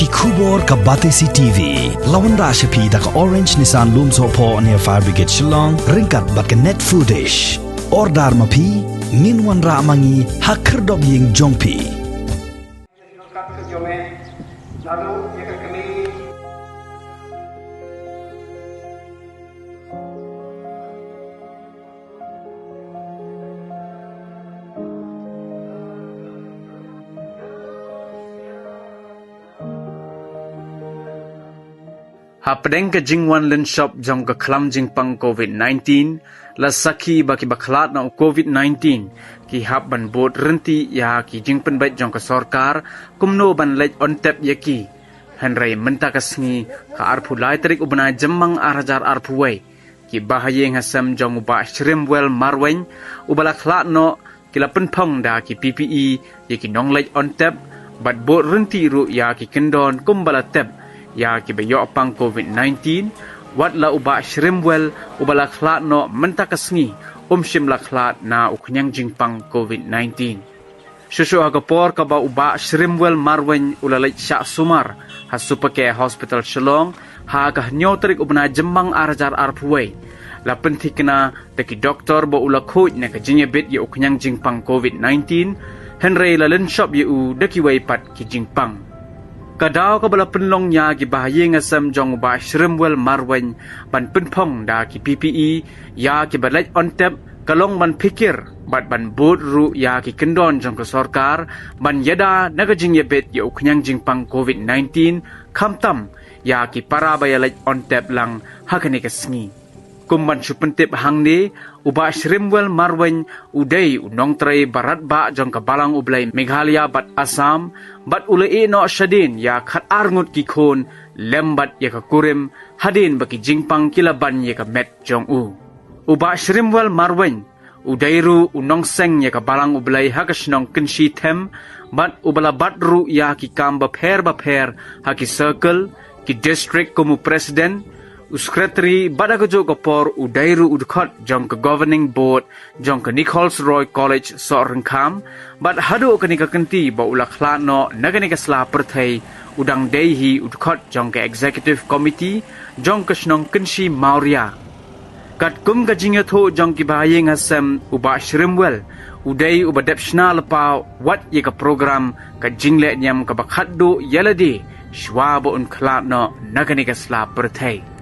Kubor ka Batesi TV. Lawan Rashapi da ka Orange Nissan Looms Hopo near Fire Brigade Shillong. Ringkat bat ka net footage. Ordar mapi. Minwan ra mangi hakerdog ying jongpi. Hapdeng ke Jingwan len shop jong ke Khlem Jingpang COVID-19 la saki baki baklat na COVID-19 ki hap ban bot renti ya ki Jingpen bait jong ke sorkar kumno ban lej Ontep yaki henrai menta kasngi ka arpu lai tarik ubna jemmang arajar arpuwei ki bahayeng hasam jong uba Shrimwell Marwein ubala khlat no kila penpong da ki PPE yaki Nongleit Ontep bat bot renti ru ya ki kendon kumbala tep ya ki bayok pang COVID-19 Watla uba Shrimwell ubala khlat no mentakasngi shim la khlat na uknyang Jingpang COVID-19 susu agapor ka ba uba Shrimwell Marwein ulalai syak sumar hasupake hospital Shillong ha ka nyoterik ubna jemmang arajar arpuwei la pentikna teki doktor bo ula khoj na ka jinyebit ya uknyang Jingpang COVID-19 henrei la len shop yu deki wei pat ki Jingpang Kadao ka bala penlong nya ki bahayeng asam jong ba Shrimwell Marwein ban penpong da ki PPE ya ki balaj Ontep kalong ban pikir bat ban bot ru ya ki kendon jong ke sorkar ban yada naga jingyebet ya uknyang Jingpang COVID-19 kamtam ya ki para bayalaj Ontep lang hakane kasngi kumban supentip hangni uba Shrimwell Marwein udai unong tray barat ba jong kabalang ublay Meghalaya bat Assam bat ulai no shadin ya khat arngut ki khon lembat ya ka kurim hadin baki Jingpang kilaban ya ka met jong uba Shrimwell Marwein udairu unong seng ya kabalang ublay hakasnong kenshi them bat ubala batru ya ki kamba pher haki circle ki district kumu president Secretary Badagojo Kapor Udairu Udkhot jong ke governing board jong ke Nichols Roy College Sorengkam bat hadu kanika kenti ba ula khlano naganika sla perthai udang dehi Udkhot jong ke executive committee jong ke snong kenshi Maurya kat kum ka jingya tho jong ki bahayeng hasam uba Shrimwell udai uba depshna lepa wat ye ka program ka jingle nyam ka bakhaddu yaladi shwa bo un khlano naganika sla perthai